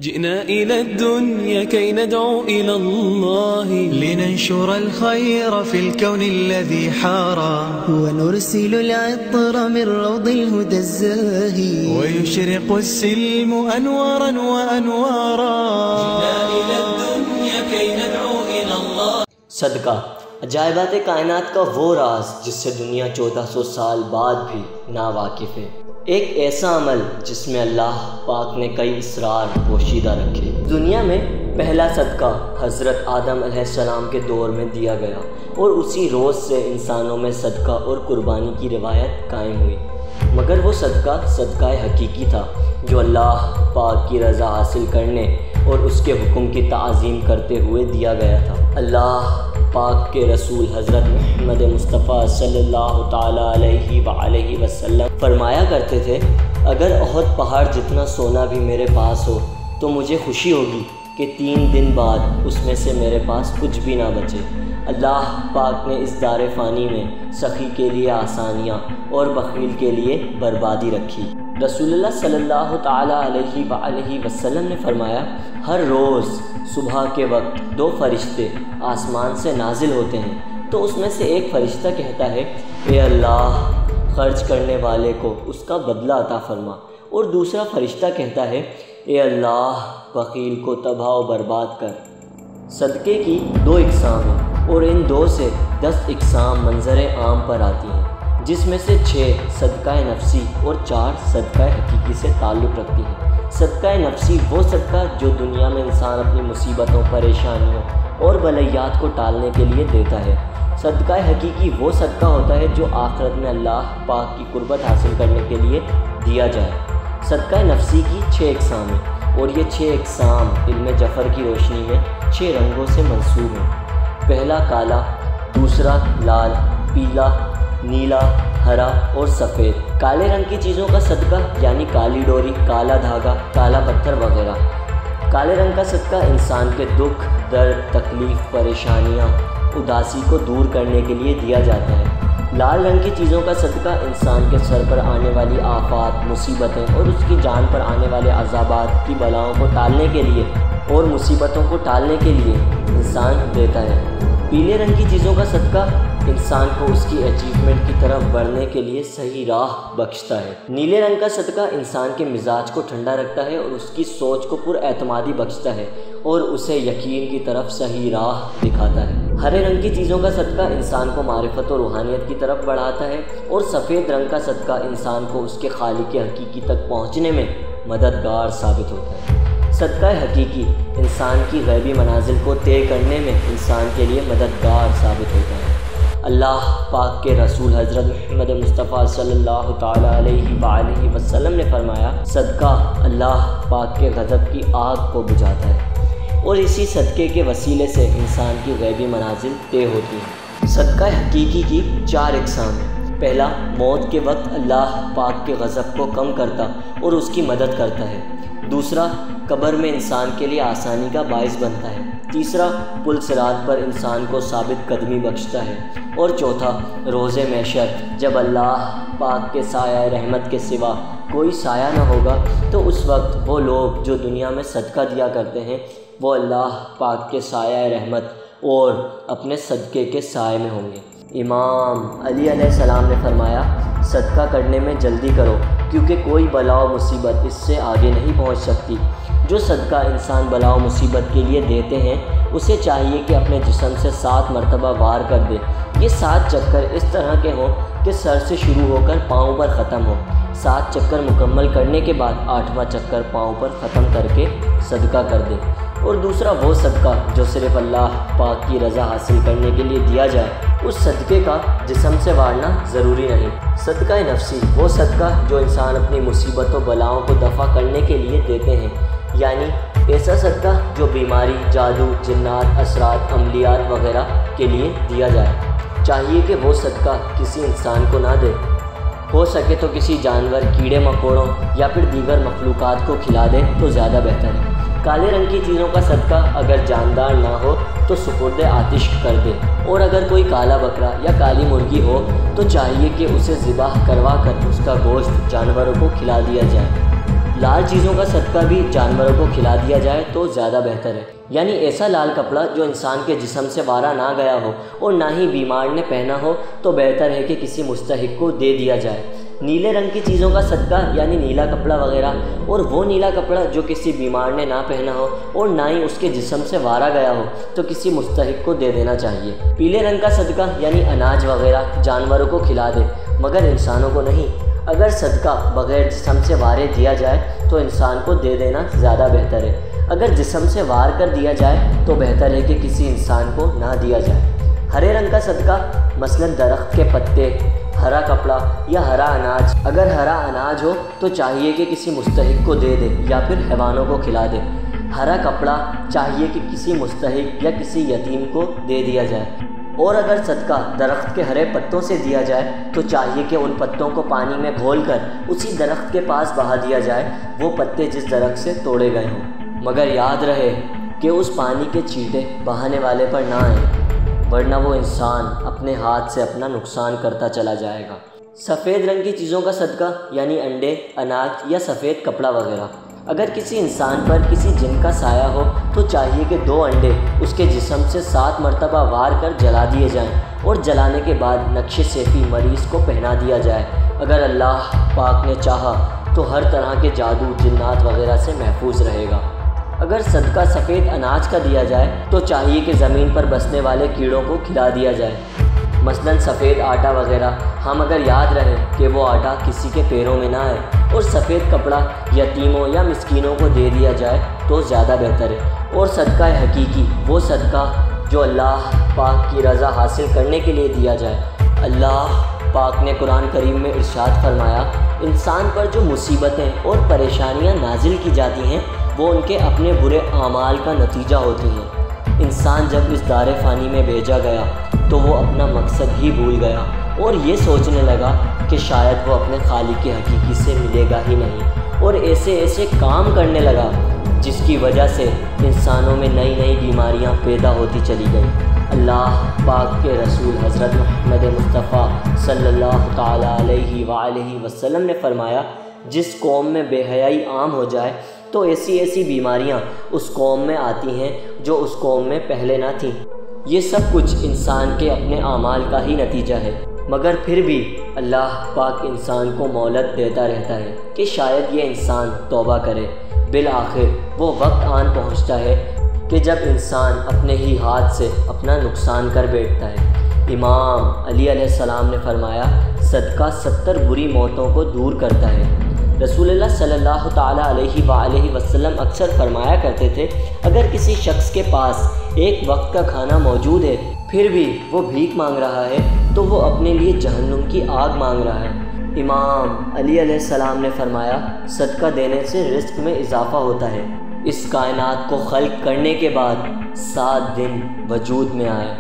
جئنا إلى الدنيا كي ندعو إلى الله لننشر الخير في الكون الذي حارى ونرسل العطر من روض الهدى الزاهي ويشرق السلم أنوارا وأنوارا. جئنا إلى الدنيا كي ندعو إلى الله. صدقہ عجائبات کائنات کا وہ راز جس سے دنیا 1400 سال بعد بھی ناواقف ہے. ایک ایسا عمل جس میں اللہ پاک نے کئی اسرار پوشیدہ رکھے. دنیا میں پہلا صدقہ حضرت آدم علیہ السلام کے دور میں دیا گیا اور اسی روز سے انسانوں میں صدقہ اور قربانی کی روایت قائم ہوئی. مگر وہ صدقہ حقیقی تھا جو اللہ پاک کی رضا حاصل کرنے اور اس کے حکم کی تعظیم کرتے ہوئے دیا گیا تھا. اللہ پاک کے رسول حضرت محمد مصطفیٰ صلی اللہ تعالیٰ علیہ وآلہ وسلم فرمایا کرتے تھے، اگر احد پہاڑ جتنا سونا بھی میرے پاس ہو تو مجھے خوشی ہوگی کہ 3 دن بعد اس میں سے میرے پاس کچھ بھی نہ بچے. اللہ پاک نے اس دار فانی میں سخی کے لیے آسانیاں اور بخیل کے لیے بربادی رکھی. رسول اللہ صلی اللہ تعالیٰ علیہ وآلہ وسلم نے فرمایا، ہر روز صبح کے وقت 2 فرشتے آسمان سے نازل ہوتے ہیں تو اس میں سے ایک فرشتہ کہتا ہے، اے اللہ خرچ کرنے والے کو اس کا بدلہ عطا فرما، اور دوسرا فرشتہ کہتا ہے، اے اللہ بخیل کو تباہ و برباد کر. صدقے کی 2 اقسام ہیں اور ان 2 سے 10 اقسام منظر عام پر آتی ہیں، جس میں سے 6 صدقہ نفسی اور 4 صدقہ حقیقی سے تعلق رکھتی ہیں. صدقہ نفسی وہ صدقہ جو دنیا میں انسان اپنی مصیبتوں، پریشانیوں اور بلیات کو ٹالنے کے لیے دیتا ہے. صدقہ حقیقی وہ صدقہ ہوتا ہے جو آخرت میں اللہ پاک کی قربت حاصل کرنے کے لیے دیا جائے. صدقہ نفسی کی 6 اقسام ہیں اور یہ 6 اقسام علم جعفر کی روشنی میں 6 رنگوں سے منسوب ہیں. پہلا کالا، دوسرا لال، پیلا، نیلا، ہرا اور سفید. کالے رنگ کی چیزوں کا صدقہ یعنی کالی ڈوری، کالا دھاگا، کالا پتھر وغیرہ. کالے رنگ کا صدقہ انسان کے دکھ، درد، تکلیف، پریشانیاں، اداسی کو دور کرنے کے لیے دیا جاتا ہے. لال رنگ کی چیزوں کا صدقہ انسان کے سر پر آنے والی آفات، مصیبتیں اور اس کی جان پر آنے والے عذابات کی بلاؤں کو ٹالنے کے لیے اور مصیبتوں کو ٹالنے کے لیے انسان دیتا ہے. پیلے رنگ کی چیزوں کا صدقہ انسان کو اس کی اچیومنٹ کی طرف بڑھنے کے لیے صحیح راہ بخشتا ہے. نیلے رنگ کا صدقہ انسان کے مزاج کو ٹھنڈا رکھتا ہے اور اس کی سوچ کو پر اعتمادی بخشتا ہے اور اسے یقین کی طرف صحیح راہ دکھاتا ہے. ہرے رنگ کی چیزوں کا صدقہ انسان کو معرفت و روحانیت کی طرف بڑھاتا ہے اور سفید رنگ کا صدقہ انسان کو اس کے خالق حقیقی تک پہنچنے میں مددگار ثابت ہوتا ہے. صدقہ حقیقی انسان کی غیبی منازل کو طے کرنے میں انسان کے لیے مددگار ثابت ہوتا ہے. اللہ پاک کے رسول حضرت محمد مصطفیٰ صلی اللہ تعالیٰ علیہ وآلہ وسلم نے فرمایا، صدقہ اللہ پاک کے غضب کی آگ کو بجھاتا ہے اور اسی صدقے کے وسیلے سے انسان کی غیبی منازل طے ہوتی ہے. صدقہ حقیقی کی 4 اقسام ہیں. پہلا، موت کے وقت اللہ پاک کے غضب کو کم کرتا اور اس کی مدد کرتا ہے. دوسرا، قبر میں انسان کے لیے آسانی کا باعث بنتا ہے. تیسرا، پل صراط پر انسان کو ثابت قدمی بخشتا ہے. اور چوتھا، روز محشر جب اللہ پاک کے سایہ رحمت کے سوا کوئی سایہ نہ ہوگا تو اس وقت وہ لوگ جو دنیا میں صدقہ دیا کرتے ہیں وہ اللہ پاک کے سایہ رحمت اور اپنے صدقے کے سائے میں ہوں گے. امام علی علیہ السلام نے فرمایا، صدقہ کرنے میں جلدی کرو کیونکہ کوئی بلا و مصیبت اس سے آگے نہیں پہنچ سکتی. جو صدقہ انسان بلا و مصیبت کے لیے دیتے ہیں اسے چاہیے کہ اپنے جسم سے 7 مرتبہ وار کر دے. یہ 7 چکر اس طرح کے ہوں کہ سر سے شروع ہو کر پاؤں پر ختم ہو. 7 چکر مکمل کرنے کے بعد 8واں چکر پاؤں پر ختم کر کے صدقہ کر دے. اور دوسرا وہ صدقہ جو صرف اللہ پاک کی رضا حاصل کرنے کے لیے دیا جائے، اس صدقے کا جسم سے وارنا ضروری نہیں. صدقہ نفسی وہ صدقہ جو انسان اپنی مصیبت و بلاؤں کو دفع کرنے کے لیے دیتے ہیں، یعنی ایسا صدقہ جو بیماری، جادو، جنات، اثرات، عملیات وغیرہ کے لیے دیا جائے. چاہیے کہ وہ صدقہ کسی انسان کو نہ دے، ہو سکے تو کسی جانور، کیڑے مکوڑوں یا پھر دیگر مخلوقات کو کھلا دے تو زیادہ بہتر ہے. کالے رنگ کی چیزوں کا صدقہ اگر جاندار نہ ہو تو سپرد آتش کر دے، اور اگر کوئی کالا بکرا یا کالی مرغی ہو تو چاہیے کہ اسے ذبح کروا کر اس کا گوشت جانوروں کو کھلا دیا جائے. لال چیزوں کا صدقہ بھی جانوروں کو کھلا دیا جائے تو زیادہ بہتر ہے، یعنی ایسا لال کپڑا جو انسان کے جسم سے وارا نہ گیا ہو اور نہ ہی بیمار نے پہنا ہو تو بہتر ہے کہ کسی مستحق کو دے دیا جائے۔ نیلے رنگ کی چیزوں کا صدقہ یعنی نیلا کپڑا وغیرہ، اور وہ نیلا کپڑا جو کسی بیمار نے نہ پہنا ہو اور نہ ہی اس کے جسم سے وارا گیا ہو تو کسی مستحق کو دے دینا چاہیے۔ پیلے رنگ کا صدقہ یعنی اناج وغیرہ جانوروں کو کھلا دے مگر انسانوں کو نہیں۔ اگر صدقہ بغیر جسم سے وارے دیا جائے تو انسان کو دے دینا زیادہ بہتر ہے، اگر جسم سے وار کر دیا جائے تو بہتر ہے کہ کسی انسان کو نہ دیا جائے۔ ہرے رنگ کا صدقہ مثلاً درخت کے پتے، ہرا کپڑا یا ہرا اناج، اگر ہرا اناج ہو تو چاہیے کہ کسی مستحق کو دے دے یا پھر حیوانوں کو کھلا دے۔ ہرا کپڑا چاہیے کہ کسی مستحق یا کسی یتیم کو دے دیا جائے، اور اگر صدقہ درخت کے ہرے پتوں سے دیا جائے تو چاہیے کہ ان پتوں کو پانی میں گھول کر اسی درخت کے پاس بہا دیا جائے، وہ پتے جس درخت سے توڑے گئے ہوں، مگر یاد رہے کہ اس پانی کے چھینٹے بہانے والے پر نہ آئیں، ورنہ وہ انسان اپنے ہاتھ سے اپنا نقصان کرتا چلا جائے گا۔ سفید رنگ کی چیزوں کا صدقہ یعنی انڈے، اناج یا سفید کپڑا وغیرہ، اگر کسی انسان پر کسی جن کا سایہ ہو تو چاہیے کہ 2 انڈے اس کے جسم سے 7 مرتبہ وار کر جلا دیے جائیں، اور جلانے کے بعد نقش سیفی مریض کو پہنا دیا جائے۔ اگر اللہ پاک نے چاہا تو ہر طرح کے جادو، جنات وغیرہ سے محفوظ رہے گا۔ اگر صدقہ سفید اناج کا دیا جائے تو چاہیے کہ زمین پر بسنے والے کیڑوں کو کھلا دیا جائے، مثلاً سفید آٹا وغیرہ، ہم اگر یاد رہے کہ وہ آٹا کسی کے پیروں میں نہ آئے، اور سفید کپڑا یتیموں یا مسکینوں کو دے دیا جائے تو زیادہ بہتر ہے۔ اور صدقہ حقیقی وہ صدقہ جو اللہ پاک کی رضا حاصل کرنے کے لیے دیا جائے۔ اللہ پاک نے قرآن کریم میں ارشاد فرمایا، انسان پر جو مصیبتیں اور پریشانیاں نازل کی جاتی ہیں وہ ان کے اپنے برے اعمال کا نتیجہ ہوتی ہیں۔ انسان جب اس دار فانی میں بھیجا گیا تو وہ اپنا مقصد ہی بھول گیا اور یہ سوچنے لگا کہ شاید وہ اپنے خالق کے حقیقی سے ملے گا ہی نہیں، اور ایسے کام کرنے لگا جس کی وجہ سے انسانوں میں نئی نئی بیماریاں پیدا ہوتی چلی گئیں۔ اللہ پاک کے رسول حضرت محمد مصطفیٰ صلی اللہ تعالیٰ علیہ وآلہ وسلم نے فرمایا، جس قوم میں بے حیائی عام ہو جائے تو ایسی بیماریاں اس قوم میں آتی ہیں جو اس قوم میں پہلے نہ تھیں۔ یہ سب کچھ انسان کے اپنے اعمال کا ہی نتیجہ ہے، مگر پھر بھی اللہ پاک انسان کو مہلت دیتا رہتا ہے کہ شاید یہ انسان توبہ کرے۔ بالآخر وہ وقت آن پہنچتا ہے کہ جب انسان اپنے ہی ہاتھ سے اپنا نقصان کر بیٹھتا ہے۔ امام علی علیہ السلام نے فرمایا، صدقہ 70 بری موتوں کو دور کرتا ہے۔ رسول اللہ صلی اللہ تعالیٰ علیہ وآلہ وسلم اکثر فرمایا کرتے تھے، اگر کسی شخص کے پاس ایک وقت کا کھانا موجود ہے پھر بھی وہ بھیک مانگ رہا ہے تو وہ اپنے لیے جہنم کی آگ مانگ رہا ہے۔ امام علی علیہ السلام نے فرمایا، صدقہ دینے سے رزق میں اضافہ ہوتا ہے۔ اس کائنات کو خلق کرنے کے بعد 7 دن وجود میں آئے،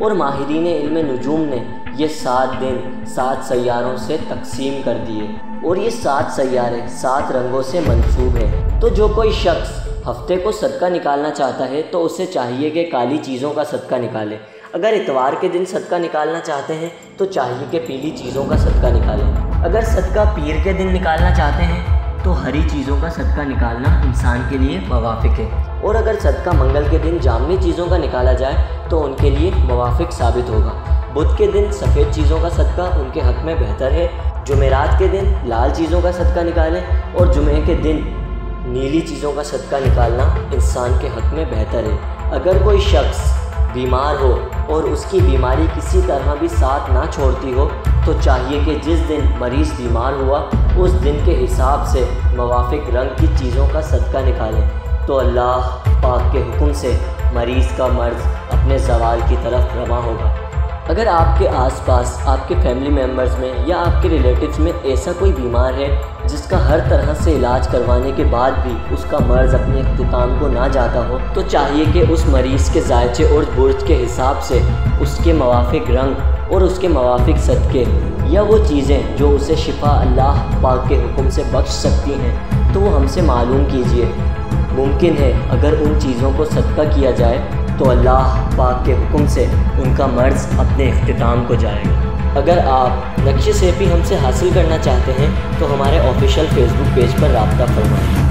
اور ماہرین علم نجوم نے یہ 7 دن 7 سیاروں سے تقسیم کر دیے، اور یہ 7 سیارے 7 رنگوں سے منسوب ہیں۔ تو جو کوئی شخص ہفتے کو صدقہ نکالنا چاہتا ہے تو اسے چاہیے کہ کالی چیزوں کا صدقہ نکالے، اگر اتوار کے دن صدقہ نکالنا چاہتے ہیں تو چاہیے کہ پیلی چیزوں کا صدقہ نکالیں، اگر صدقہ پیر کے دن نکالنا چاہتے ہیں تو ہری چیزوں کا صدقہ نکالنا انسان کے لیے موافق ہے، اور اگر صدقہ منگل کے دن جامنی چیزوں کا نکالا جائے تو ان کے لیے موافق ثابت ہوگا۔ بدھ کے دن سفید چیزوں کا صدقہ ان کے حق میں بہتر ہے، جمعرات کے دن لال چیزوں کا صدقہ نکالیں، اور جمعے کے دن نیلی چیزوں کا صدقہ نکالنا انسان کے حق میں بہتر ہے۔ اگر کوئی شخص بیمار ہو اور اس کی بیماری کسی طرح بھی ساتھ نہ چھوڑتی ہو تو چاہیے کہ جس دن مریض بیمار ہوا اس دن کے حساب سے موافق رنگ کی چیزوں کا صدقہ نکالیں، تو اللہ پاک کے حکم سے مریض کا مرض اپنے زوال کی طرف رواں ہوگا۔ اگر آپ کے آس پاس آپ کے فیملی ممبرز میں یا آپ کے ریلیٹیوز میں ایسا کوئی بیمار ہے جس کا ہر طرح سے علاج کروانے کے بعد بھی اس کا مرض اپنے اختتام کو نہ جاتا ہو تو چاہیے کہ اس مریض کے ذائچے اور برج کے حساب سے اس کے موافق رنگ اور اس کے موافق صدقے یا وہ چیزیں جو اسے شفا اللہ پاک کے حکم سے بخش سکتی ہیں تو وہ ہم سے معلوم کیجیے۔ ممکن ہے اگر ان چیزوں کو صدقہ کیا جائے تو اللہ پاک کے حکم سے ان کا مرض اپنے اختتام کو جائے گا۔ اگر آپ نقش سیپی ہم سے حاصل کرنا چاہتے ہیں تو ہمارے آفیشیل فیس بک پیج پر رابطہ فرمائیں۔